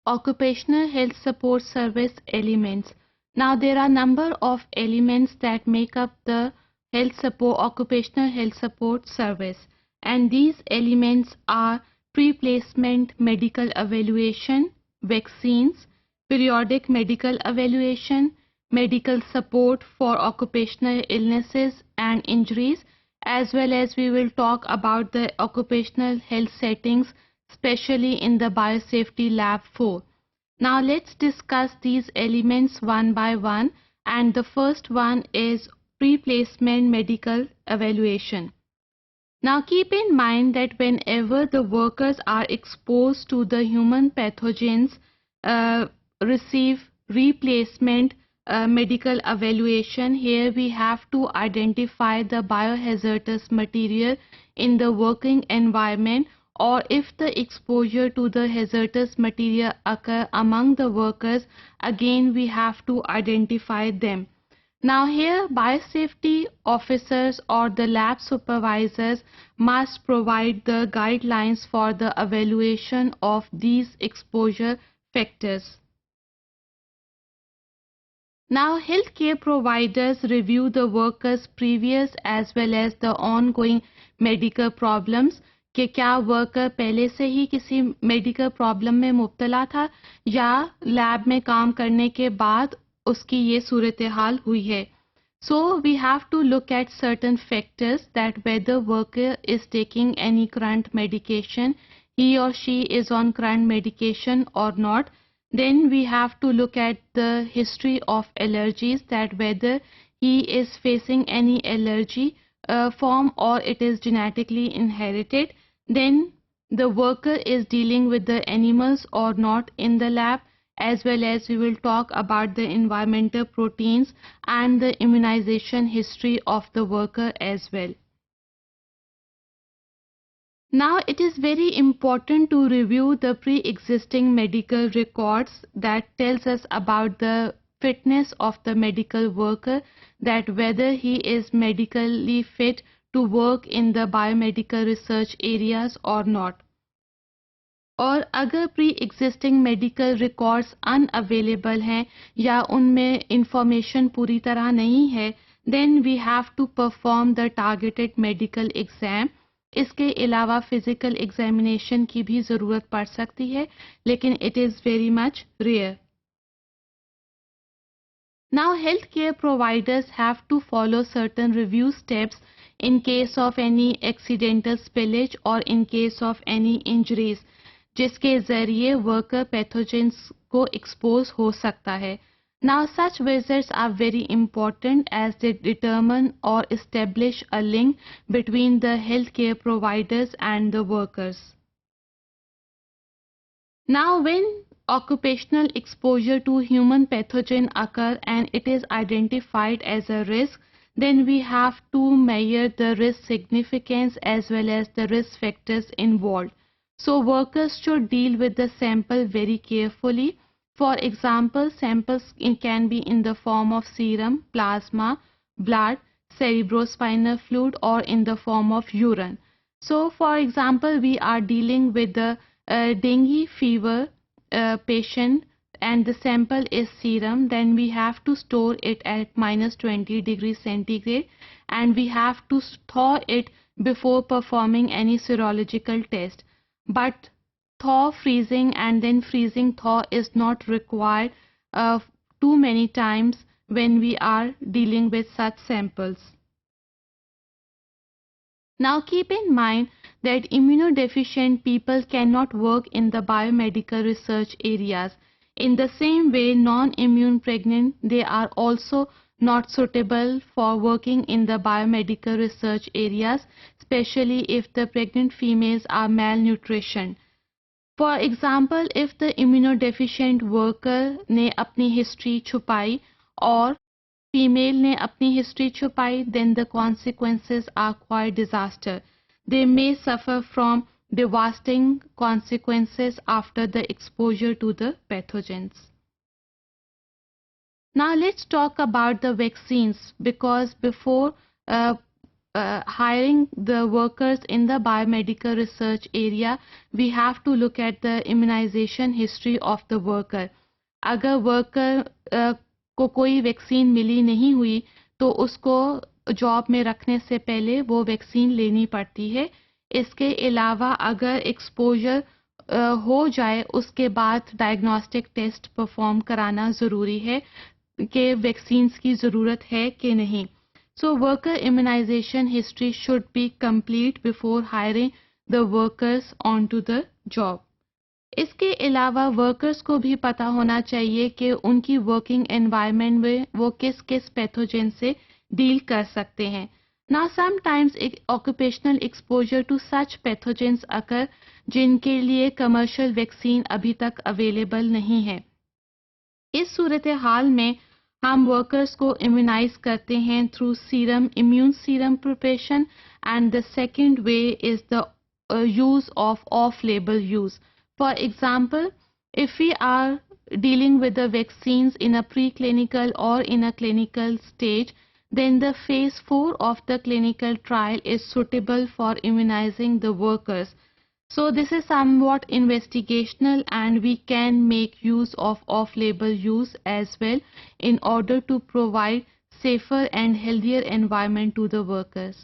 Occupational health support service elements. Now there are number of elements that make up the occupational health support service, and these elements are pre-placement medical evaluation, vaccines, periodic medical evaluation, medical support for occupational illnesses and injuries, as well as we will talk about the occupational health settings, especially in the biosafety lab 4. Now let's discuss these elements one by one, and the first one is pre-placement medical evaluation. Now keep in mind that whenever the workers are exposed to the human pathogens, receive replacement medical evaluation, here we have to identify the biohazardous material in the working environment, or if the exposure to the hazardous material occur among the workers, again we have to identify them. Now here biosafety officers or the lab supervisors must provide the guidelines for the evaluation of these exposure factors. Now healthcare providers review the workers' previous as well as the ongoing medical problems کہ کیا worker پہلے سے ہی کسی medical problem میں مبتلا تھا یا lab میں کام کرنے کے بعد اس کی یہ صورتحال ہوئی ہے. So we have to look at certain factors that whether worker is taking any current medication, he or she is on current medication or not. Then we have to look at the history of allergies, that whether he is facing any allergy form or it is genetically inherited. Then the worker is dealing with the animals or not in the lab, as well as we will talk about the environmental proteins and the immunization history of the worker as well. Now it is very important to review the pre-existing medical records that tells us about the fitness of the medical worker, that whether he is medically fit to work in the biomedical research areas or not. اور اگر pre existing medical records unavailable ہیں یا ان میں information پوری طرح نہیں ہے، then we have to perform the targeted medical exam. اس کے علاوہ فزیکل ایگزامینیشن کی بھی ضرورت پڑ سکتی ہے، لیکن it is very much rare. Now healthcare providers have to follow certain review steps in case of any accidental spillage or in case of any injuries, جس کے ذریعے ورکر پیتھوجنس کو ایکسپوز ہو سکتا ہے. Now such visits are very important as they determine or establish a link between the healthcare providers and the workers. Now when occupational exposure to human pathogen occur and it is identified as a risk, then we have to measure the risk significance as well as the risk factors involved. So workers should deal with the sample very carefully. For example, samples can be in the form of serum, plasma, blood, cerebrospinal fluid, or in the form of urine. So for example, we are dealing with the dengue fever patient and the sample is serum, then we have to store it at -20 degrees centigrade and we have to thaw it before performing any serological test. But thaw freezing and then freezing thaw is not required too many times when we are dealing with such samples. Now keep in mind that immunodeficient people cannot work in the biomedical research areas. In the same way, non-immune pregnant, they are also not suitable for working in the biomedical research areas, especially if the pregnant females are malnutrition. For example, if the immunodeficient worker نے اپنی history چھپائی اور female نے اپنی history چھپائی, then the consequences are quite disaster. They may suffer from devastating consequences after the exposure to the pathogens. Now let's talk about the vaccines, because before hiring the workers in the biomedical research area, we have to look at the immunization history of the worker. اگر worker کو کوئی vaccine ملی نہیں ہوئی تو اس کو job میں رکھنے سے پہلے وہ ویکسین لینی پڑتی ہے. اس کے علاوہ اگر ایکسپوجر ہو جائے اس کے بعد ڈائگنوسٹک ٹیسٹ پرفارم کرانا ضروری ہے کہ ویکسینز کی ضرورت ہے کہ نہیں. So worker immunisation history should be complete before hiring the workers on to the job. اس کے علاوہ ورکرز کو بھی پتہ ہونا چاہیے کہ ان کی ورکنگ انوائرمنٹ میں وہ کس کس پیتھوجن سے ڈیل کر سکتے ہیں. Now sometimes occupational exposure to such pathogens occur جن کے لیے کمرشل ویکسین ابھی تک اویلیبل نہیں ہے. اس صورتحال میں ہم ورکرز کو امیونائز کرتے ہیں through serum immune serum preparation and the second way is the use of label use. For example, if we are dealing with the vaccines in a preclinical or in a clinical stage, then the phase 4 of the clinical trial is suitable for immunizing the workers. So this is somewhat investigational and we can make use of off-label use as well in order to provide safer and healthier environment to the workers.